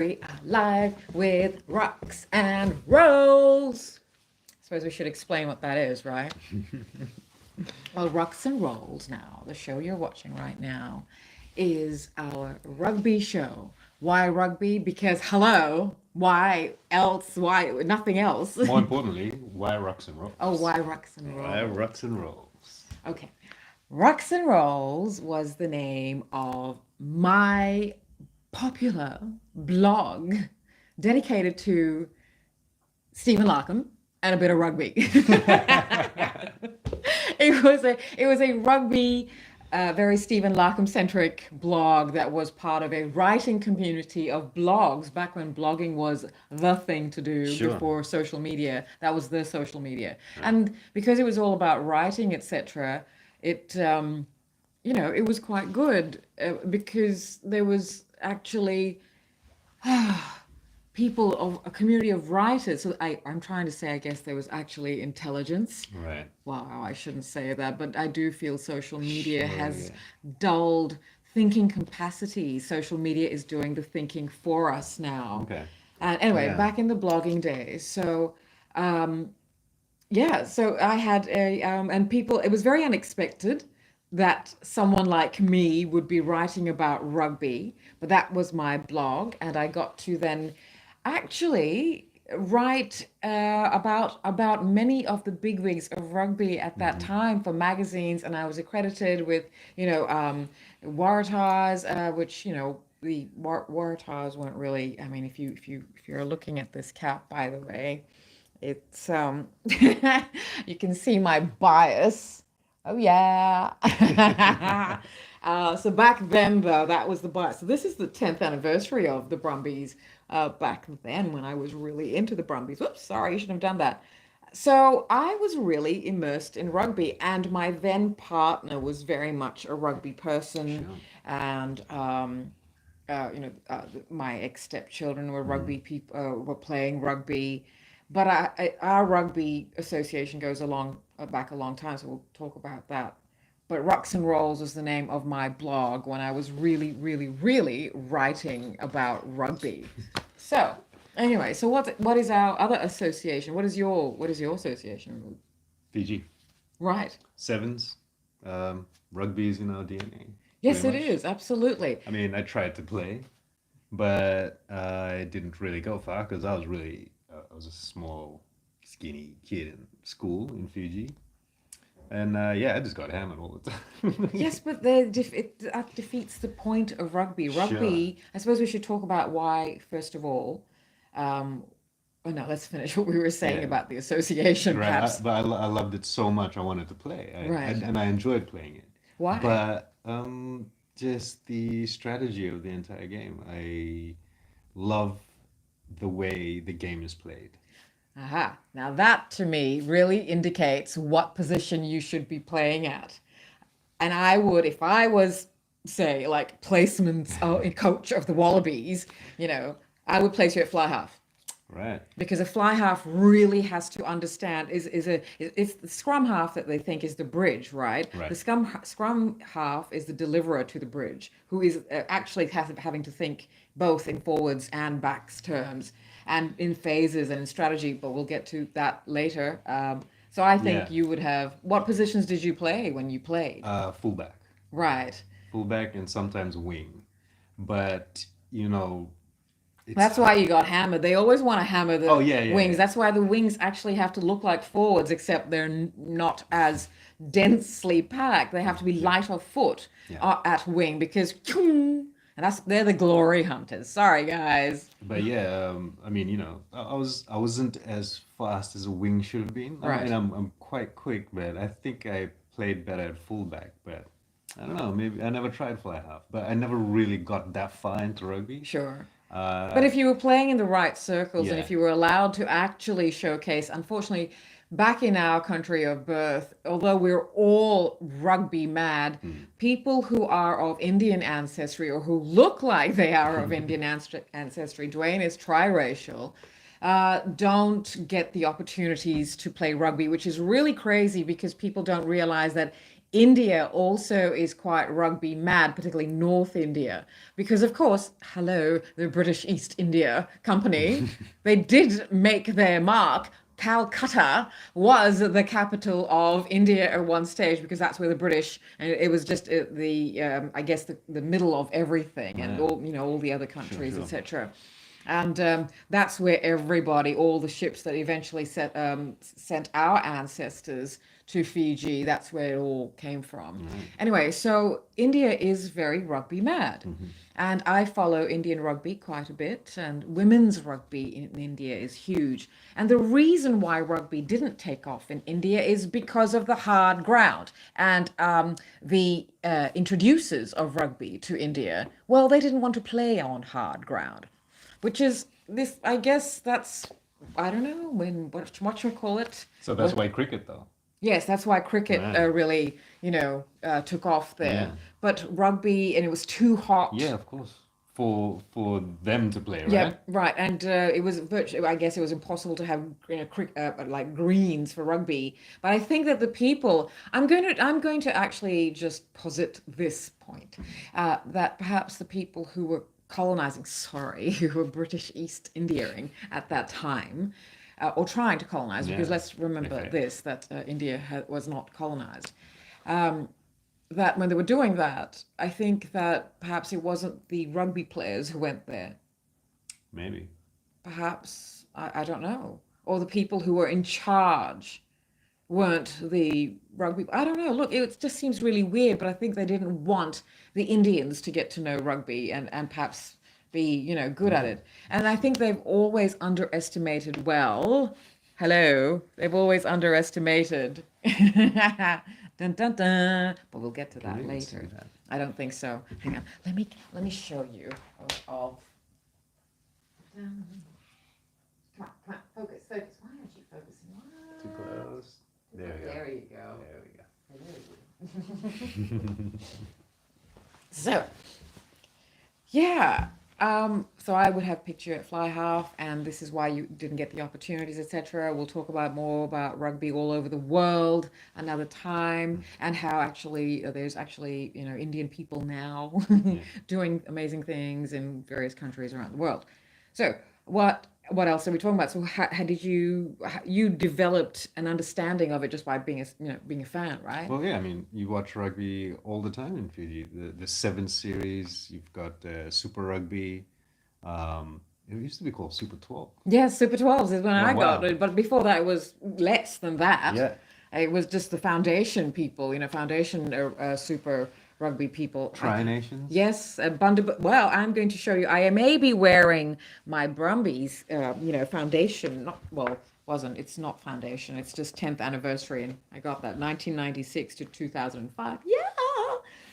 Live with Rucks and Rolls. Suppose we should explain what that is, right? Well, Rucks and Rolls now, the show you're watching right now, is our rugby show. Why rugby? Because hello, why else? Why nothing else? More importantly, why Rucks and Oh, Rolls? why Rucks and Why Rolls? Rucks and Rolls? Okay. Rucks and Rolls was the name of my popular blog dedicated to Stephen Larkham and a bit of rugby. It was a rugby, very Stephen Larkham centric blog that was part of a writing community of blogs back when blogging was the thing to do Sure. before social media. That was the social media, Right. and because it was all about writing, etc. It it was quite good because there was actually people of a community of writers. So I'm trying to say, I guess there was actually intelligence. Right. Wow, I shouldn't say that, but I do feel social media Sure, has yeah. dulled thinking capacity. Social media is doing the thinking for us now. Okay. And anyway, Yeah. back in the blogging days, so yeah, so I had and people, it was very unexpected that someone like me would be writing about rugby, but that was my blog, and I got to then actually write about many of the bigwigs of rugby at that Hmm. time for magazines, and I was accredited with, Waratahs, which, the Waratahs weren't really, I mean, if you're looking at this cap, by the way, it's you can see my bias. Oh yeah. So back then though, that was the bias. So this is the 10th anniversary of the Brumbies. Back then when I was really into the Brumbies. Whoops, sorry, you shouldn't have done that. So I was really immersed in rugby, and my then partner was very much a rugby person, Sure. and my ex stepchildren were Hmm. rugby people, were playing rugby, but our rugby association goes along back a long time, so we'll talk about that. But Rucks and Rolls was the name of my blog when I was really, really, really writing about rugby. So anyway, so what is our other association? What is your association? Fiji. Right. Sevens. Rugby is in our DNA, pretty Yes, it much. is absolutely. I mean, I tried to play, but I didn't really go far because I was a small, skinny kid in school in Fiji. And yeah, I just got hammered all the time. Yes, but that defeats the point of rugby. Sure. Rugby, I suppose we should talk about why, first of all. Um, oh no, let's finish what we were saying Yeah. about the association, Right. perhaps. I loved it so much. I wanted to play. Right. And I enjoyed playing it. Why? But just the strategy of the entire game. I love the way the game is played. Aha. Now that to me really indicates what position you should be playing at. And I would, if I was, say, like placements coach of the Wallabies, I would place you at fly half. Right. Because a fly half really has to understand it's the scrum half that they think is the bridge, right? The Right. scrum half is the deliverer to the bridge, who is actually having to think both in forwards and backs terms, and in phases and in strategy. But we'll get to that later. So I think Yeah. you would have. What positions did you play when you played? Fullback. Right. Fullback and sometimes wing. But, you know, it's That's why you got hammered. They always want to hammer oh the yeah, yeah, wings. yeah. That's why the wings actually have to look like forwards, except they're not as densely packed. They have to be Yeah. light of foot Yeah. at wing because, and they're the glory hunters. Sorry, guys. But yeah, I mean, I wasn't as fast as a wing should have been. I mean, Right. I'm quite quick, but I think I played better at fullback. But I don't know, maybe I never tried fly half, but I never really got that far into rugby. Sure. But Uh, if you were playing in the right circles and yeah. if you were allowed to actually showcase, unfortunately, back in our country of birth, although we're all rugby mad, Hmm. people who are of Indian ancestry or who look like they are of Indian ancestry, Dwayne is triracial, don't get the opportunities to play rugby, which is really crazy because people don't realize that India also is quite rugby mad, particularly North India, because of course, hello, the British East India Company, they did make their mark. Calcutta was the capital of India at one stage because that's where the British, and it was just the I guess the middle of everything, and Yeah, all all the other sure, countries, sure. etc. And that's where everybody, all the ships that eventually sent our ancestors to Fiji, that's where it all came from. Right. Anyway, so India is very rugby mad. Hmm. And I follow Indian rugby quite a bit, and women's rugby in India is huge. And the reason why rugby didn't take off in India is because of the hard ground. And the introducers of rugby to India, well, they didn't want to play on hard ground, which is this, I guess that's, I don't know, when, what you call it? So that's What, why cricket, though. yes, that's why cricket Right. really, took off there. Yeah. But rugby, and it was too Yeah, hot. of course. For them to play, Yeah, right? right. And it was virtually, I guess it was impossible to have like greens for rugby. But I think that the people, I'm going to actually just posit this point, that perhaps the people who were colonizing, sorry, who were British East Indiaing at that time, or trying to colonize, because Yeah. let's remember Okay. this, that India was not colonized. Um, that when they were doing that, I think that perhaps it wasn't the rugby players who went there. Maybe. Perhaps, I don't know. Or the people who were in charge weren't the rugby. I don't know. Look, it just seems really weird, but I think they didn't want the Indians to get to know rugby and perhaps be, good at Mm. it. And I think they've always underestimated, well, hello, they've always underestimated. Dun, dun, dun. But we'll get to Can we that even see later. that? I don't think so. Hang on. Let me show you of come come on, focus, focus. Why aren't you focusing? Too What? close. There we go. There you go. There we go. Hello. So, yeah. So I would have picture at fly half, and this is why you didn't get the opportunities, etc. We'll talk about more about rugby all over the world another time, and how actually there's actually Indian people now Yeah. doing amazing things in various countries around the world. So what else are we talking about? So how did you developed an understanding of it just by being being a fan, right? Well, yeah, I mean, you watch rugby all the time in Fiji. The Seven Series, you've got Super Rugby. It used to be called Super 12. Yeah, Super 12s is when Oh, I got wow. it, but before that it was less than that. Yeah. It was just the foundation people, foundation Super Rugby people. Tri Nations. Yes, well, I'm going to show you. I may be wearing my Brumbies, foundation. Not well, wasn't. It's not foundation. It's just 10th anniversary, and I got that 1996 to 2005. Yeah,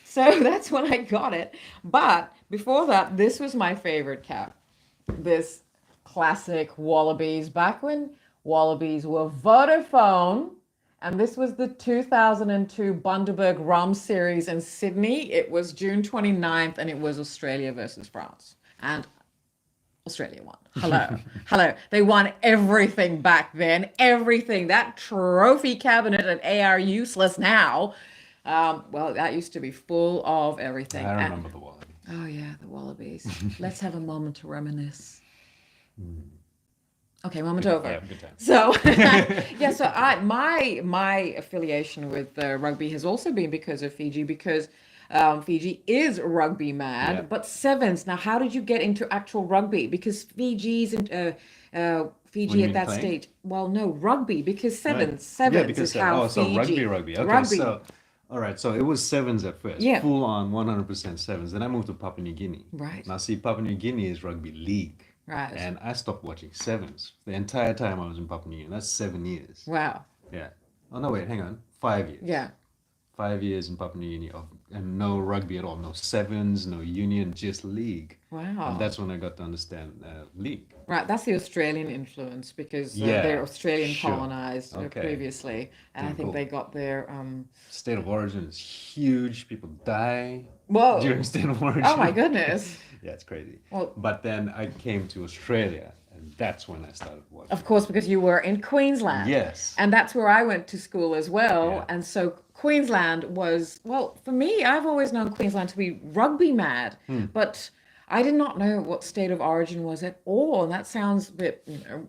so that's when I got it. But before that, this was my favorite cap. This classic Wallabies, back when Wallabies were Vodafone. And this was the 2002 Bundaberg Rum Series in Sydney. It was June 29th, and it was Australia versus France. And Australia won. Hello. Hello. They won everything back then. Everything. That trophy cabinet at AR useless now. Well, that used to be full of everything. I remember the Wallabies. Oh, yeah, the Wallabies. Let's have a moment to reminisce. Okay, moment over. Yeah, good time. So yeah, so my affiliation with rugby has also been because of Fiji, because Fiji is rugby mad, Yeah. but sevens. Now, how did you get into actual rugby? Because What do Fiji you at mean that playing? stage. Well, no, rugby, because Right. Yeah, sevens because is how so rugby, Fiji rugby. Okay, rugby. so all right, so it was sevens at first, Yeah, full on 100% sevens. Then I moved to Papua New Guinea. right, Now, see, Papua New Guinea is rugby league, right. and I stopped watching sevens the entire time I was in Papua New Guinea. That's 7 years. Wow. Yeah. Oh no, wait, hang on. 5 years. Yeah. 5 years in Papua New Guinea and no rugby at all, no sevens, no union, just league. And Wow. that's when I got to understand league. Right, that's the Australian influence, because they're Yeah, Australian sure. colonized Okay. previously, and I Damn think cool. they got their State of origin is huge. People die whoa. during state of origin. Oh my goodness. Yeah, it's crazy. Well, But then I came to Australia, and that's when I started watching. of course, because you were in Queensland. Yes. And that's where I went to school as well. Yeah. And so Queensland was, well, for me, I've always known Queensland to be rugby mad, but I did not know what state of origin was at all. And that sounds a bit,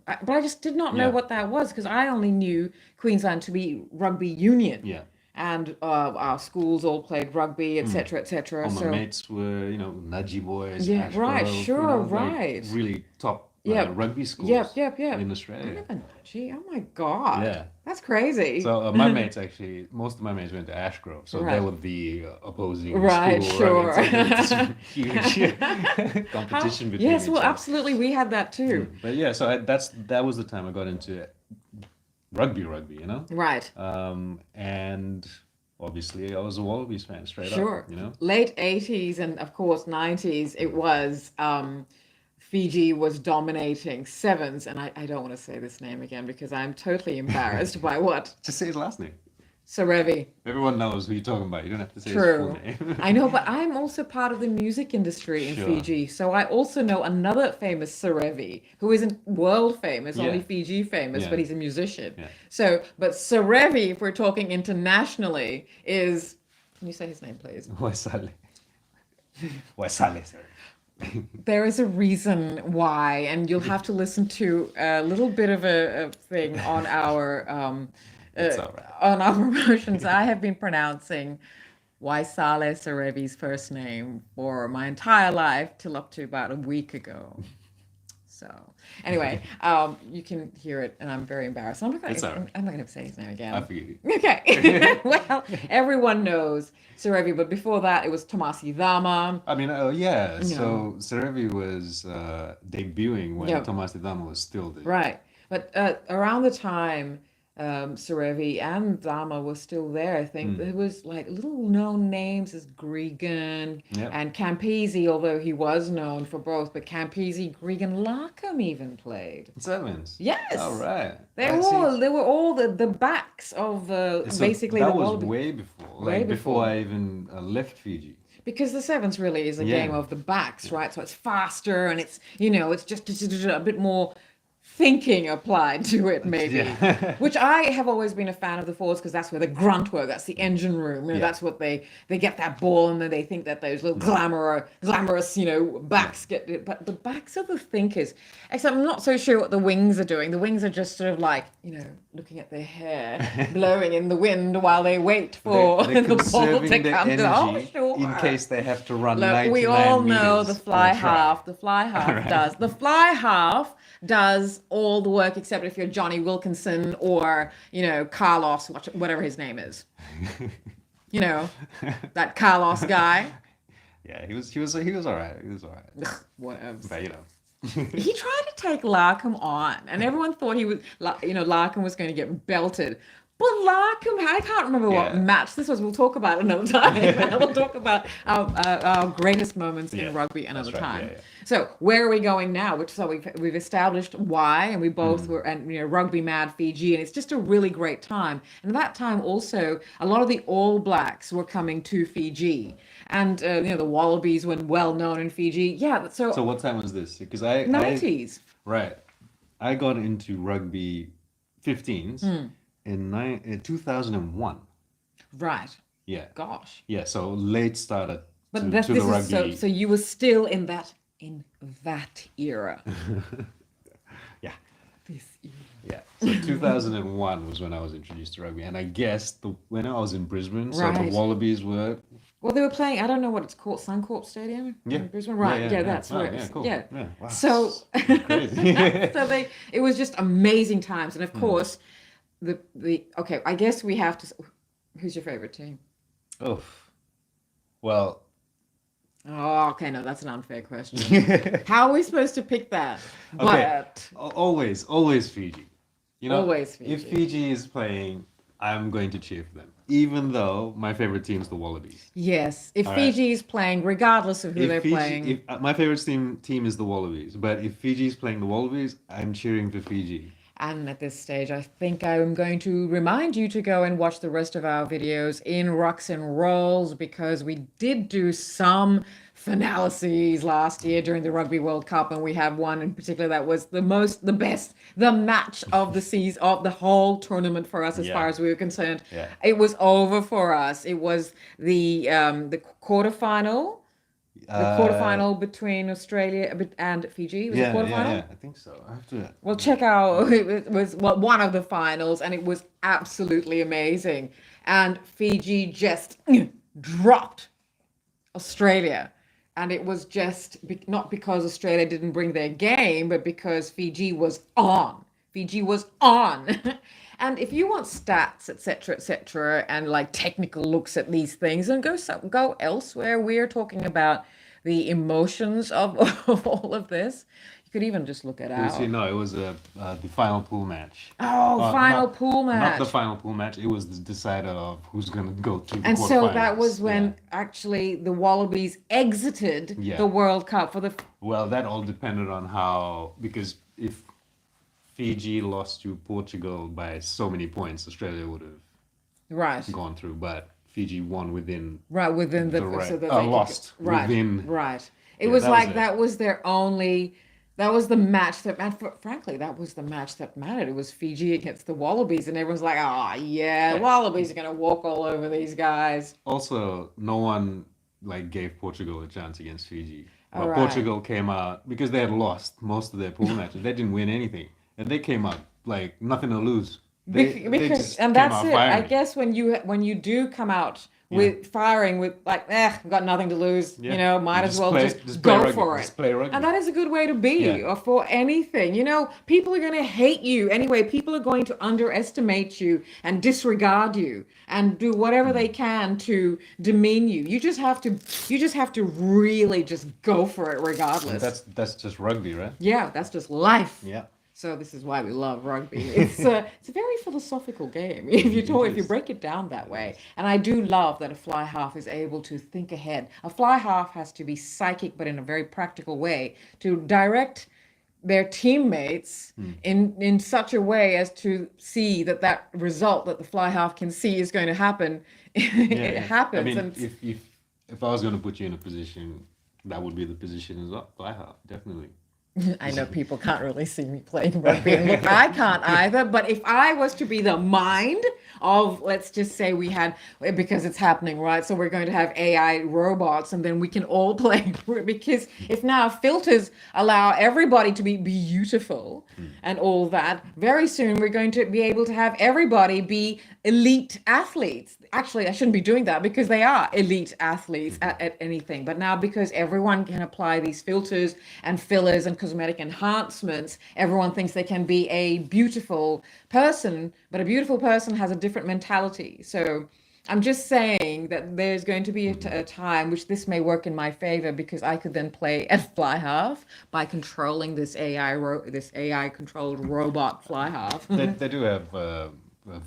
but I just did not know Yeah. what that was because I only knew Queensland to be rugby union. Yeah. And our schools all played rugby, etc., etc. All my So, mates were, Nudgy Boys, yeah, right, Ashgrove, sure, like right. really top Yep, rugby schools yep. in I Australia. never Gee, oh my God. Yeah. That's crazy. So my mates actually, most of my mates went to Ashgrove, so they Right. were the opposing Right, school, sure. right? It's like this huge competition between Yes, each well, other. absolutely. We had that too. But yeah, so that was the time I got into rugby, Right. and obviously I was a Wallabies fan straight Sure. up. Late 80s and of course 90s, it was Fiji was dominating sevens. And I don't want to say this name again because I'm totally embarrassed by what? Just say his last name. Sarevi. Everyone knows who you're talking about. You don't have to say his full True. name. I know, but I'm also part of the music industry in Sure. Fiji. So I also know another famous Sarevi who isn't world famous, only Yeah. Fiji famous, Yeah. but he's a musician. Yeah. So, but Sarevi, if we're talking internationally, is, can you say his name, please? Waisale. Waisale, sir. There is a reason why, and you'll have to listen to a little bit of a thing on our It's all right. on our promotions. I have been pronouncing Waisale Sarevi's first name for my entire life till up to about a week ago. So anyway, you can hear it, and I'm very embarrassed. It's all right. I'm not going to say his name again. I forgive you. Okay. Well, everyone knows Sarevi, but before that, it was Tomasi Dama. I mean, yeah. Yeah. So Serevi was debuting when Yeah. Thomas Dama was still there. Right. But around the time Sarevi and Dama were still there, I think there was like little known names as Gregan Yep. and Campese, although he was known for both. But Campese, Gregan, Larkham even played. Sevens. Yes. All right. They I were see. all the backs of So basically that the was Wallaby. way before, Way like before before. I even left Fiji. Because the sevens really is a Yeah. game of the backs, right? So it's faster and it's, it's just a bit more thinking applied to it, maybe. Yeah. Which I have always been a fan of the forwards because that's where the grunt work, that's the engine room. Yeah. That's what they get that ball and then they think that those little glamorous, backs get it. But the backs are the thinkers. Except I'm not so sure what the wings are doing. The wings are just sort of like, looking at their hair blowing in the wind while they wait for They're the ball conserving to their come energy to. Oh, sure. in case they have to run Look, 99 we all know meters the on fly a try. half. The fly half Alright. does. The fly half does all the work except if you're Johnny Wilkinson or, Carlos, whatever his name is. That Carlos guy. Yeah, he was all right. He was all right. Ugh, whatever. But He tried to take Larkham on, and everyone thought Larkham was going to get belted. But Larkham, I can't remember what Yeah. match this was. We'll talk about it another time. We'll talk about our greatest moments Yeah, in rugby that's another right, time. yeah, yeah. So where are we going now? We've established why, and we both Hmm. were, and rugby mad Fiji, and it's just a really great time. And at that time also, a lot of the All Blacks were coming to Fiji, and the Wallabies were well known in Fiji. Yeah, So what time was this? Because I 90s. right, I got into rugby 15s in 2001. Right. Yeah, Gosh. yeah. So late started But to this the is rugby. so you were still in that era. Yeah, This era. yeah. So 2001 was when I was introduced to rugby, and I guess when I was in Brisbane, so the Right. Wallabies were. Well, they were playing. I don't know what it's called. Suncorp Stadium Yeah. in Brisbane. Right. Yeah, that's wow, where. yeah, It's, cool. yeah. Wow. So, Crazy. it was just amazing times, and of Hmm. course, okay. I guess we have to. Who's your favorite team? Oh, well. Oh, okay. No, that's an unfair question. How are we supposed to pick that? Okay. But Always Fiji. Always If Fiji. Fiji is playing, I'm going to cheer for them, even though my favorite team's the Wallabies. yes, if All right. Fiji is playing, regardless of who they're playing. If my favorite team is the Wallabies, but if Fiji's playing the Wallabies, I'm cheering for Fiji. And at this stage, I think I'm going to remind you to go and watch the rest of our videos in Rucks and Rolls because we did do some finales last year during the Rugby World Cup, and we have one in particular that was the best, the match of the season of the whole tournament for us as far Yeah, as we were concerned. yeah. It was over for us. It was the quarterfinal, the Uh, quarterfinal between Australia and Fiji. Was it yeah, yeah, quarterfinal? yeah. I think so. I have to. Well, check out it was well, one of the finals, and it was absolutely amazing. And Fiji just dropped Australia. And it was just not because Australia didn't bring their game, but because Fiji was on. Fiji was on. And if you want stats, etc., and like technical looks at these things, then go elsewhere. We're talking about the emotions of, of all of this. You could even just look at Actually, our no, it was the final pool match. final Not pool not the match. final pool match. It was the decider of who's gonna go to the And so that quarterfinals. was Yeah, when actually the Wallabies exited yeah. the World Cup for the Well, that all depended on how, because if Fiji lost to Portugal by so many points, Australia would have right. gone through. But Fiji won within Right, within the the so right, that they could lost right, within. right. It Yeah, was that was like it. that was their only that was the match that and frankly that was the match that mattered. It was Fiji against the Wallabies, and everyone's like, oh yeah, Yeah. Wallabies are gonna walk all over these guys. Also, no one like gave Portugal a chance against Fiji. All But right. Portugal came out because they had lost most of their pool matches. They didn't win anything, and they came out like nothing to lose. They Because just and came that's out it. I firing. guess when you do come out Yeah, with firing with like, we've got nothing to lose, yeah. might You as well just just play go rugby. for it. Just play And rugby. that is a good way to Yeah. be or for anything. People are going to hate you anyway. People are going to underestimate you and disregard you and do whatever they Mm. can to demean you. You just have to really just go for it And regardless. that's just rugby, right? Yeah, that's just life. Yeah. So this is why we love rugby. It's a very philosophical game if you It is. break it down that It way. is. And I do love that a fly half is able to think ahead. A fly half has to be psychic, but in a very practical way to direct their teammates Mm. in such a way as to see that result that the fly half can see is going to happen. Yeah, It yeah. I happens, mean, and if I was going to put you in a position, that would be the position as well. Fly half, definitely. I know people can't really see me playing rugby, and look, I can't either. But if I was to be the mind of, let's just say we had, because it's happening, right? So we're going to have AI robots, and then we can all play. Because if now filters allow everybody to be beautiful Mm. and all that, very soon we're going to be able to have everybody be elite athletes. Actually, I shouldn't be doing that because they are elite athletes Mhm. at anything. But now, because everyone can apply these filters and fillers and cosmetic enhancements, everyone thinks they can be a beautiful person, but a beautiful person has a different mentality. So I'm just saying that there's going to be Mhm. a time which this may work in my favor because I could then play at fly half by controlling this this AI controlled robot fly half. They do have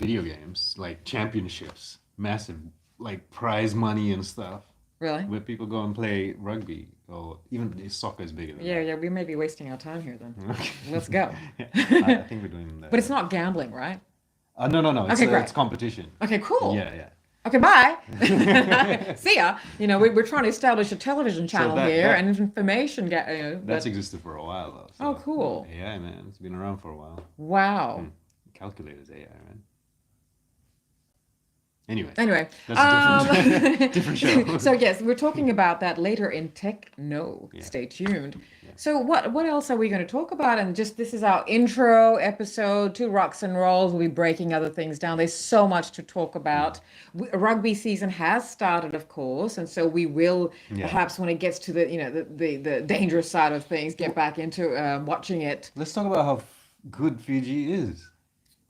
video games like championships, massive like prize money and stuff, Really? where people go and play rugby or even soccer is bigger than Yeah, that. yeah, we may be wasting our time here then. Okay. Let's go. Yeah, I think we're doing that. But it's not gambling, right? No, no, no. Okay, great. It's competition. Okay, cool. Yeah, yeah. Okay, bye. See ya. We're trying to establish a television So channel here and information get, that's but existed for a while though. oh, So cool. AI, man, it's been around for a while. Wow. Hmm. Calculators AI, man. Anyway, Anyway, that's a different different show. so yes, we're talking about that later in Techno. Yeah. Stay tuned. Yeah. So what else are we going to talk about? And just this is our intro episode to Rucks and Rolls. We'll be breaking other things down. There's so much to talk about. Rugby season has started, of course, and so we will Yeah. perhaps when it gets to the dangerous side of things, get back into watching it. Let's talk about how good Fiji is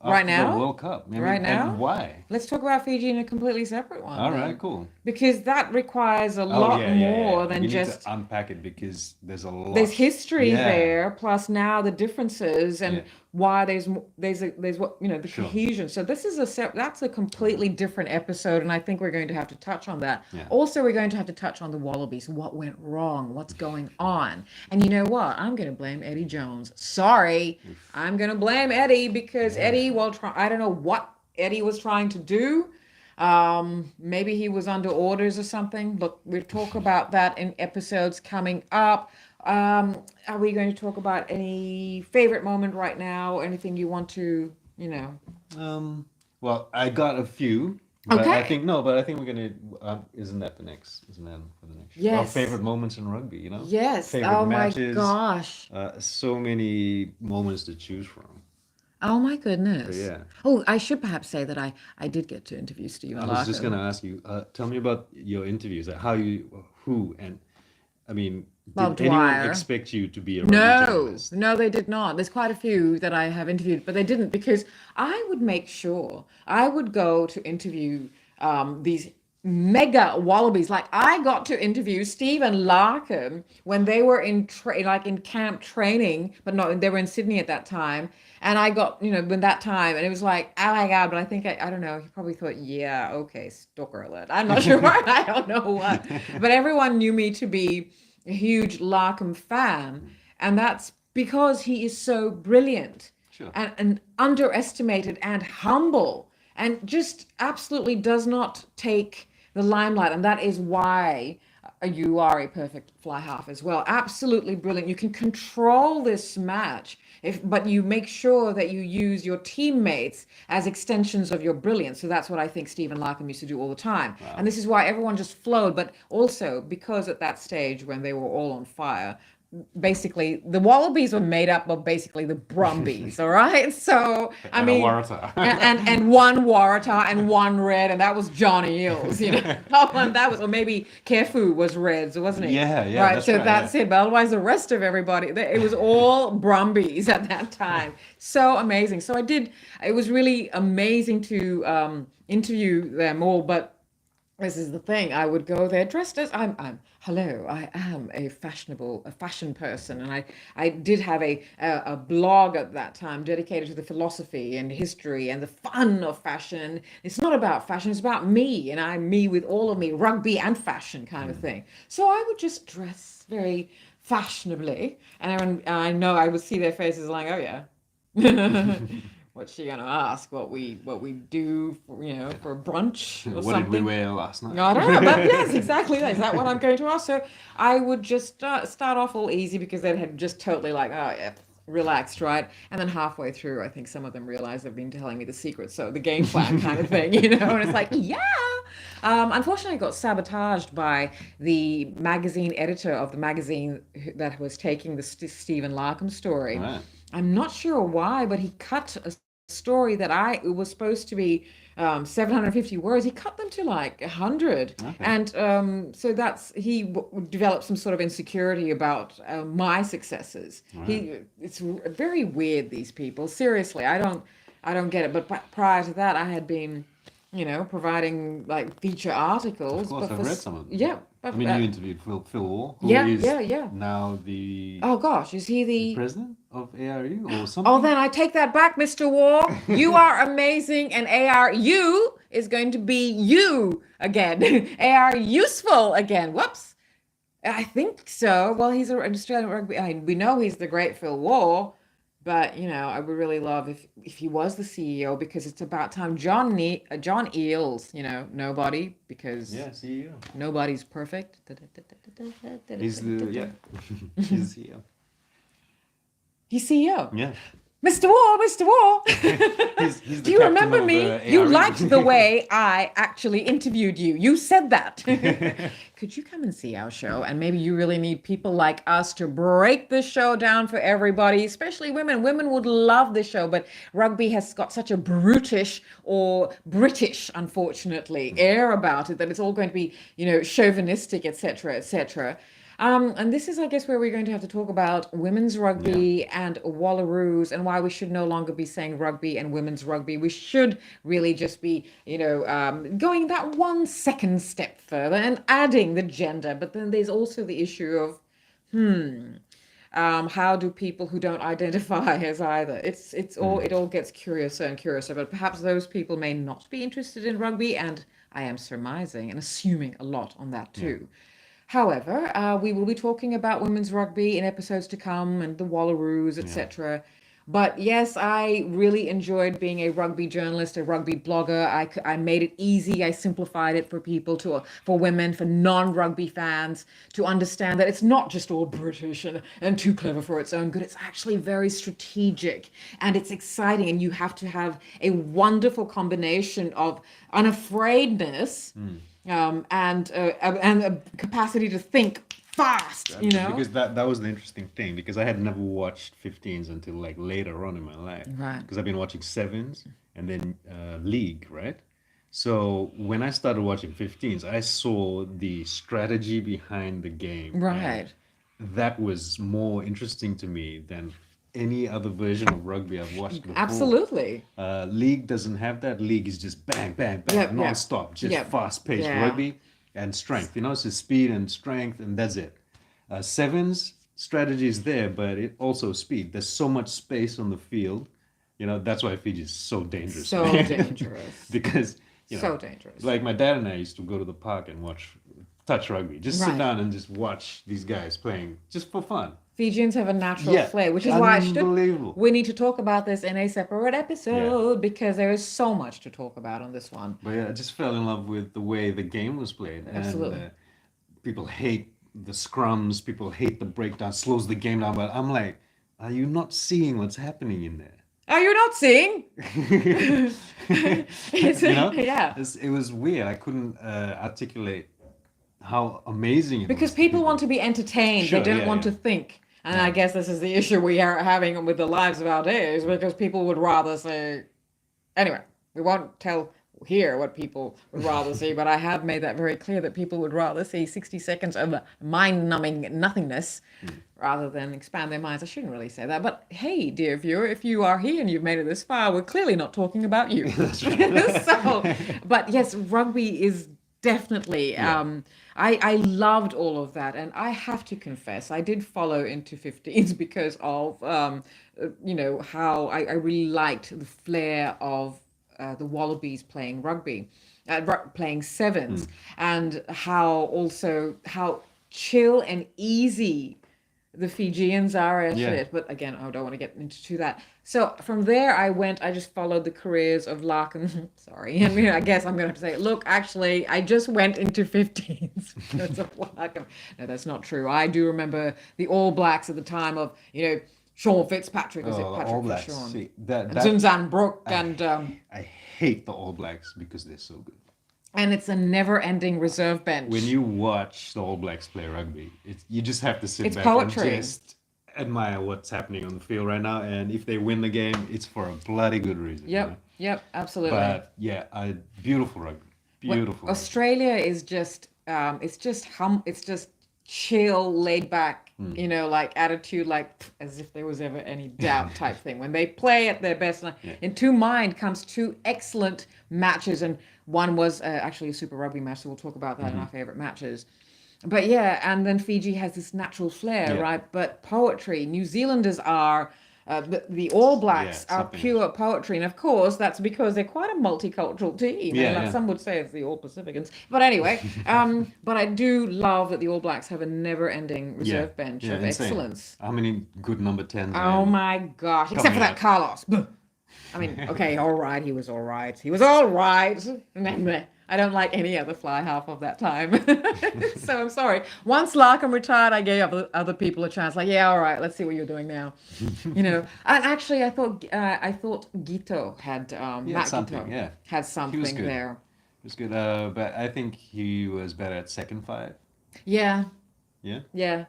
Right after the now? World Cup. I mean, Right now? and why? Let's talk about Fiji in a completely separate one. All then. right, cool. Because that requires a Oh lot yeah, more yeah. than We just need to unpack it because there's a lot. there's history Yeah. there, plus now the differences and Yeah. why there's what the Sure. cohesion. So this is that's a completely different episode, and I think we're going to have to touch on that. Yeah. Also, we're going to have to touch on the Wallabies. What went wrong? What's going on? And you know what? I'm going to blame Eddie Jones. Sorry, I'm going to blame Eddie because Yeah. Eddie, I don't know what Eddie was trying to do. Maybe he was under orders or something. Look, we'll talk about that in episodes coming up. Are we going to talk about any favorite moment right now? Anything you want to, you know? Um, well, I got a few, but I Okay. think no, but I think we're gonna. Isn't that the next? Isn't that for the next show? Our Yes. favorite moments in rugby, you know, Yes. favorite Oh my matches. gosh. So many moments to choose from. Oh my So goodness. yeah, Oh, I should perhaps say that I did get to interview Stephen I was just Larkham. gonna ask you. Tell me about your interviews. How you, who, and I mean, did Bob anyone Dwyer. expect you to be a rugby No, journalist? no, they did not. There's quite a few that I have interviewed, but they didn't because I would make sure I would go to interview these mega wallabies. Like I got to interview Stephen Larkham when they were like in camp training, but not they were in Sydney at that time. And I got, when that time, and it was like, oh my God, but I think I don't know, he probably thought, yeah, okay, stalker alert. I'm not sure. I don't know what, but everyone knew me to be a huge Larkham fan, and that's because he is so brilliant Sure. and underestimated and humble and just absolutely does not take the limelight. And that is why you are a perfect fly half as well. Absolutely brilliant. You can control this match. But you make sure that you use your teammates as extensions of your brilliance. So that's what I think Stephen Larkham used to do all the time. And Wow. this is why everyone just flowed. But also because at that stage when they were all on fire, basically the Wallabies were made up of basically the Brumbies, all right? So I And a mean, Waratah. and one Waratah and one red, and that was John Eels, you know. Oh, and that was, or maybe Kefu was reds, wasn't he? Yeah, yeah, Right, that's so right. Yeah. that's it. But otherwise, the rest of everybody, it was all Brumbies at that time. So amazing. So I did. It was really amazing to interview them all, but this is the thing. I would go there dressed as hello, I am a fashion person, and I did have a blog at that time dedicated to the philosophy and history and the fun of fashion. It's not about fashion, it's about me, and I'm me with all of me, rugby and fashion kind of Mm. thing. So I would just dress very fashionably, and I know I would see their faces like, oh yeah. What's she gonna ask? What we do for, for brunch or What did we something? wear last No, I night? don't know. But yes, exactly that. Is that what I'm going to ask? So I would just start off all easy because they had just totally like, oh yeah, relaxed, right? And then halfway through, I think some of them realized they've been telling me the secret, so the game plan kind of thing, and it's like, yeah. Unfortunately, I got sabotaged by the magazine editor of the magazine that was taking the Stephen Larkham story. Right. I'm not sure why, but he cut a story that it was supposed to be 750 words. He cut them to like 100, Okay. and so developed some sort of insecurity about my successes. Right. It's very weird. These people, seriously, I don't get it. But prior to that, I had been, providing like feature Of articles, course, but I've read some of them. yeah, I but mean, you interviewed Phil Wall, who yeah, is yeah, yeah. now the Oh gosh, is he the the president of ARU or Oh, something. then I take that back, Mr. War. You are amazing, and ARU is going to be you again. AR useful again. Whoops. I think so. Well, he's an Australian rugby. We know he's the great Phil War, but I would really love if he was the CEO because it's about time. John Eels. Nobody because Yeah, CEO. nobody's perfect. He's the yeah. He's the CEO. He's CEO. Yeah. Mr. War, Mr. War. He's Do the you captain remember of me? You ARU. liked the way I actually interviewed you. You said that. Could you come and see our show? And maybe you really need people like us to break the show down for everybody, especially women. Women would love the show, but rugby has got such a brutish or British, unfortunately, air about it that it's all going to be, chauvinistic, etc., etc. And this is, I guess, where we're going to have to talk about women's Yeah. rugby and Wallaroos and why we should no longer be saying rugby and women's rugby. We should really just be, going that one second step further and adding the gender. But then there's also the issue of, how do people who don't identify as either? Mm. It all gets curiouser and curiouser. But perhaps those people may not be interested in rugby, and I am surmising and assuming a lot on that Yeah. too. However, we will be talking about women's rugby in episodes to come and the Wallaroos, Yeah. etc. But yes, I really enjoyed being a rugby journalist, a rugby blogger. I made it easy. I simplified it for people for women, for non-rugby fans to understand that it's not just all British and too clever for its own good. It's actually very strategic and it's exciting. And you have to have a wonderful combination of unafraidness and a capacity to think fast, you know? Because that was the interesting thing because I had never watched 15s until like later on in my life Right. because I've been watching sevens and then league, right? So when I started watching 15s, I saw the strategy behind the game, and Right. that was more interesting to me than any other version of rugby I've watched before. Absolutely. League doesn't have that. League is just bang, bang, bang, Yep, yep, non-stop, just yep. fast-paced Yeah. rugby and strength. You know, it's just speed and strength, and that's it. Sevens strategy is there, but it also speed. There's so much space on the field. You know, that's why Fiji is so dangerous, So man. dangerous. Because So dangerous. like my dad and I used to go to the park and watch touch rugby. Just sit Right. down and just watch these guys playing, just for fun. Fijians have a natural Yeah, flair, which is why unbelievable. we need to talk about this in a separate Yeah. episode because there is so much to talk about on this one. But yeah, I just fell in love with the way the game was played, and Absolutely. people hate the scrums, people hate the breakdown, slows the game down. But I'm like, are you not seeing what's happening in there? Are you not seeing? You know, Yeah. it was weird. I couldn't articulate how amazing it Because was to people want people. to be entertained, they Sure, don't yeah, want yeah, to think. And I yeah. guess this is the issue we are having with the lives of our days because people would rather say, anyway, we won't tell here what people would rather see, but I have made that very clear that people would rather see 60 seconds of mind numbing nothingness rather than expand their minds. I shouldn't really say that, but hey, dear viewer, if you are here and you've made it this far, we're clearly not talking about you. That's right. So, but yes, rugby is definitely Yeah. I loved all of that, and I have to confess I did follow into 15s because of how I really liked the flair of the Wallabies playing rugby, playing sevens, and how chill and easy the Fijians are at Yeah. it. But again, I don't want to get into that. So from there, I just followed the careers of Lark and, sorry, I mean, I guess I'm going to have to say, look, actually, I just went into 15s because of Lark. No, that's not true. I do remember the All Blacks at the time of, Sean Fitzpatrick, is it Oh, the All Patrick Blacks. Sean? See, And Zunzan Brooke, I, and I hate the All Blacks because they're so good. it's a never-ending reserve bench. When you watch the All Blacks play rugby, you just have to sit It's back poetry. and just admire what's happening on the field right now. And if they win the game, it's for a bloody good reason. You know? Yep, absolutely. But yeah, beautiful rugby, beautiful. Rugby. Australia is just it's just chill, laid back, like attitude, like as if there was ever any doubt type thing. When they play at their best, Yeah. into mind comes two excellent matches, and one was actually a Super Rugby match, so we'll talk about that in our favorite matches. But yeah, and then Fiji has this natural flair, Yeah. right? But poetry, New Zealanders are. The All Blacks Yeah, are something pure poetry, and of course that's because they're quite a multicultural team. Yeah, and yeah. some would say it's the All Pacificans, but anyway. But I do love that the All Blacks have a never-ending reserve bench of insane. excellence. How many good number 10s? Oh my gosh! Except for Coming that up. Carlos. I mean, okay, all right, he was all right. He was all right. I don't like any other fly half of that time. So I'm sorry. Once Larkham retired, I gave other people a chance. Like, yeah, all right, let's see what you're doing now. And actually, I thought Gito had Matt something, Gito yeah. had something good. there. It was good, but I think he was better at second five. Yeah, Yeah, yeah.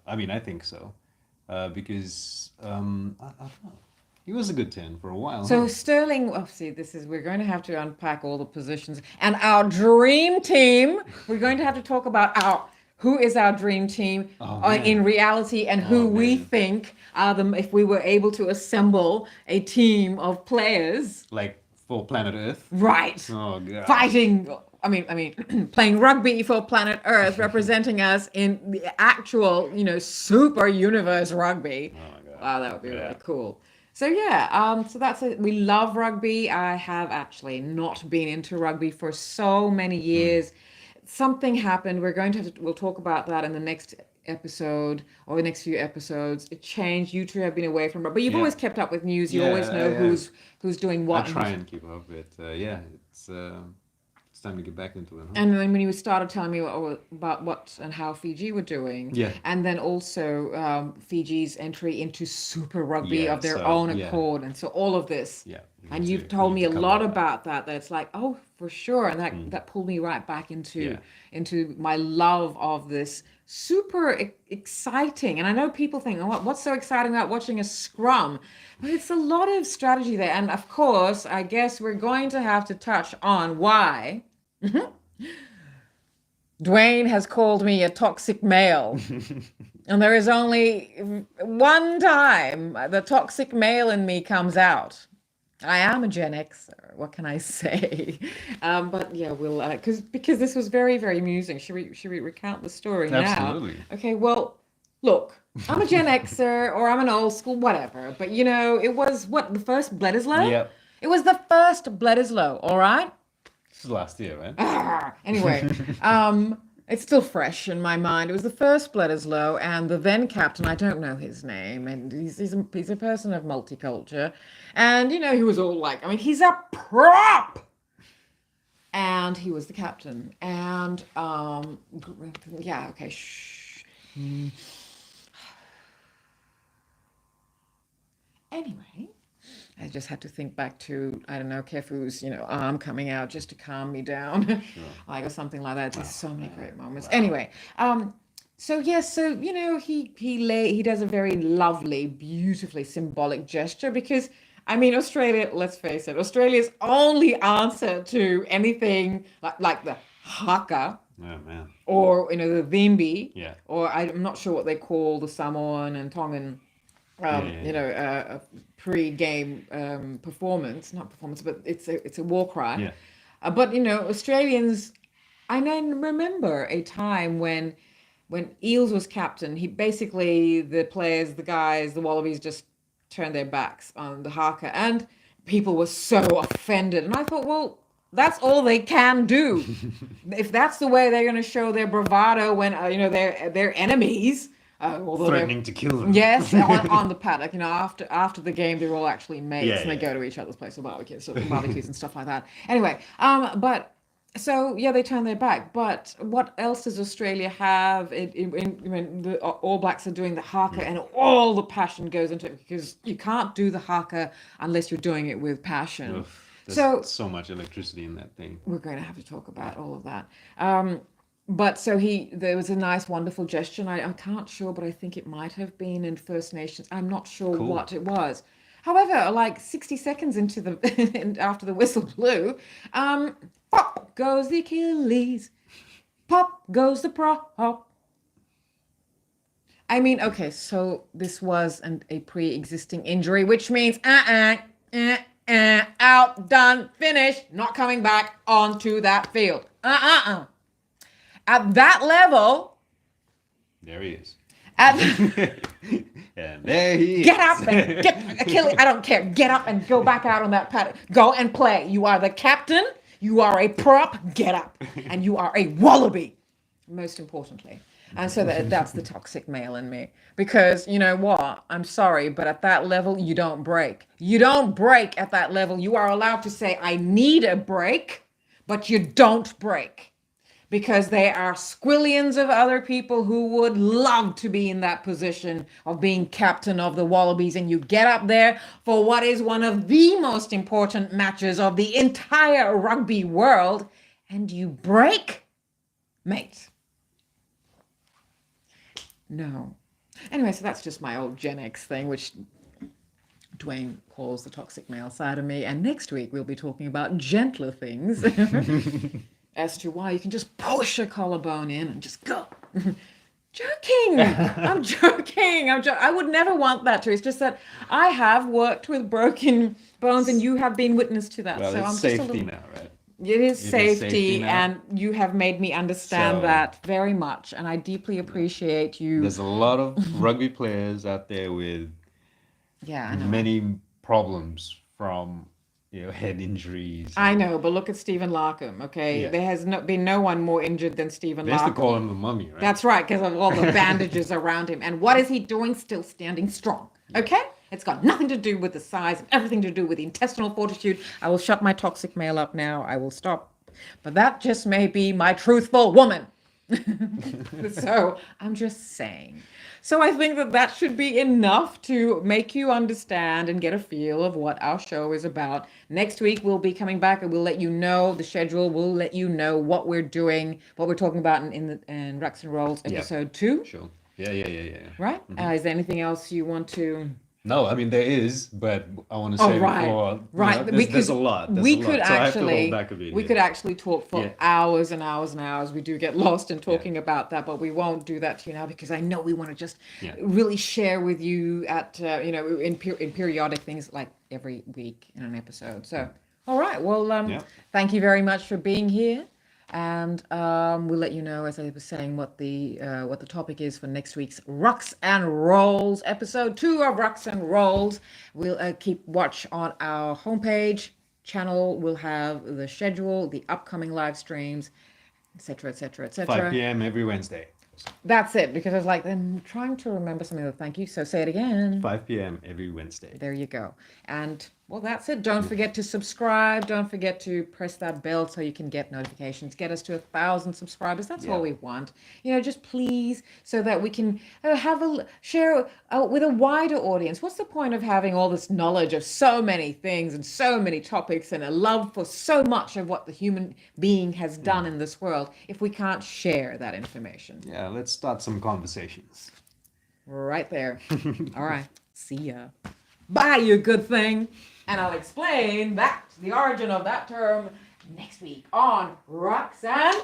I mean, I think so, because I don't know. He was a good 10 for a while. So huh? Sterling, see, we're going to have to unpack all the positions and our dream team. We're going to have to talk about who is our dream team Oh, man. in reality, and who Oh, we man. think are if we were able to assemble a team of players, Like for Planet Earth. right? Oh god. Fighting. I mean, playing rugby for planet Earth, representing us in the actual, super universe rugby. Oh my god. Wow, that would be Yeah. really cool. So yeah, so that's it. We love rugby. I have actually not been into rugby for so many years. Something happened. We'll talk about that in the next episode or the next few episodes, it changed. You two have been away from, but you've Yeah. always kept up with news. You Yeah, always know yeah. who's doing I what. try and keep up with. Yeah, it's time to get back into it. Huh? And then when you started telling me about what and how Fiji were doing, Yeah. and then also Fiji's entry into Super Rugby Yeah, of their so, own yeah. accord, and so all of this. Yeah. we And need you've to- told we me need a to cover lot that. about that. That it's like, oh, for sure, and that pulled me right back Yeah. into my love of this super exciting. And I know people think, oh, what's so exciting about watching a scrum? But it's a lot of strategy there. And of course, I guess we're going to have to touch on why Dwayne has called me a toxic male. And there is only one time the toxic male in me comes out. I am a Gen Xer. What can I say? But yeah, we'll because this was very, very amusing. Should we recount the story now? Absolutely. Okay. Well, look, I'm a Gen Xer or I'm an old school, whatever. But you know, it was what the first Bledisloe. Yep. It was the first Bledisloe. All right. This is last year, right? Anyway, it's still fresh in my mind. It was the first Bledisloe, and the then captain, I don't know his name, and he's a person of multicultural. And, you know, he was all like, I mean, he's a prop! And he was the captain. And, yeah, okay, shh. Anyway, I just had to think back to, I don't know, Kefu's, you know, arm coming out just to calm me down, like, or something like that. There's so many great moments. Anyway, so yes, so you know, he does a very lovely, beautifully symbolic gesture because I mean, Australia. Let's face it, Australia's only answer to anything like the haka Oh man. or you know the vimbi, Yeah. or I'm not sure what they call the Samoan and Tongan you know, a pre-game performance, not performance, but it's a war cry. Yeah. But you know, Australians, I then remember a time when Eels was captain. He basically the players, the guys, the Wallabies just turned their backs on the haka, and people were so offended. And I thought, well, that's all they can do. If that's the way they're going to show their bravado when you know they're enemies. Although Threatening to kill them. yes, on the paddock. You know, after the game, they're all actually mates, Yeah, and they yeah. go to each other's place for barbecues and stuff like that. Anyway, but so yeah, they turn their back. But what else does Australia have? When the All Blacks are doing the haka, and all the passion goes into it because you can't do the haka unless you're doing it with passion. There's so much electricity in that thing. We're going to have to talk about all of that. But so there was a nice, wonderful gesture. And I can't sure, but I think it might have been in First Nations. I'm not sure Cool. what it was. However, like 60 seconds into after the whistle blew, pop goes the Achilles, pop goes the prop. I mean, okay, so this was a pre-existing injury, which means out, done, finished, not coming back onto that field. At that level, There he is. at And there he is. get up and get Achilles. I don't care. Get up and go back out on that paddock. Go and play. You are the captain. You are a prop. Get up, and you are a wallaby. Most importantly, and so that's the toxic male in me. Because you know what? I'm sorry, but at that level, you don't break. You don't break at that level. You are allowed to say, "I need a break," but you don't break. Because there are squillions of other people who would love to be in that position of being captain of the Wallabies, and you get up there for what is one of the most important matches of the entire rugby world, and you break, mate. No. Anyway, so that's just my old Gen X thing, which Dwayne calls the toxic male side of me, and next week we'll be talking about gentler things. As to why you can just push a collarbone in and just go. Joking. I'm joking. I would never want that to. It's just that I have worked with broken bones and you have been witness to that. Well, so it's I'm safety just a little... now, right? It is safety now. and you have made me understand So- that very much. And I deeply appreciate you. There's a lot of rugby players out there with Yeah, I know. many problems from head injuries. I and- know, but look at Stephen Larkham, okay? Yeah. There has been no one more injured than Stephen They used to Larkham. call him the mummy, right? That's right, because of all the bandages around him. And what is he doing? Still standing strong. Okay? It's got nothing to do with the size and everything to do with the intestinal fortitude. I will shut my toxic mail up now. I will stop. But that just may be my truthful woman. So I'm just saying. So I think that that should be enough to make you understand and get a feel of what our show is about. Next week we'll be coming back and we'll let you know the schedule. We'll let you know what we're doing, what we're talking about in Rucks and Rolls Yeah. episode 2. Sure. Yeah. Right? Is there anything else you want to? No, I mean there is, but I want to say before. Right. There's a lot. There's we a lot, could so I have to actually, hold back a bit we here. could actually talk for Yeah. hours and hours and hours. We do get lost in talking about that, but we won't do that to you now because I know we want to just Yeah. really share with you at in periodic things like every week in an episode. So, all right. Well, Yeah. thank you very much for being here. And we'll let you know, as I was saying, what the topic is for next week's Rucks and Rolls episode 2 of Rucks and Rolls. We'll keep watch on our homepage channel. We'll have the schedule, the upcoming live streams, etc., etc., 5 etc. p.m. every Wednesday. That's it, because I was like, I'm trying to remember something. Thank you. So say it again. 5 p.m. every Wednesday. There you go. And well, that's it. Don't forget to subscribe. Don't forget to press that bell so you can get notifications. Get us to 1,000 subscribers. That's all we want. Just please, so that we can share with a wider audience. What's the point of having all this knowledge of so many things and so many topics and a love for so much of what the human being has done in this world if we can't share that information? Yeah, let's start some conversations. Right there. All right. See ya. Bye, you good thing. And I'll explain the origin of that term next week on Rucks and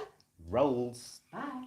Rolls. Bye.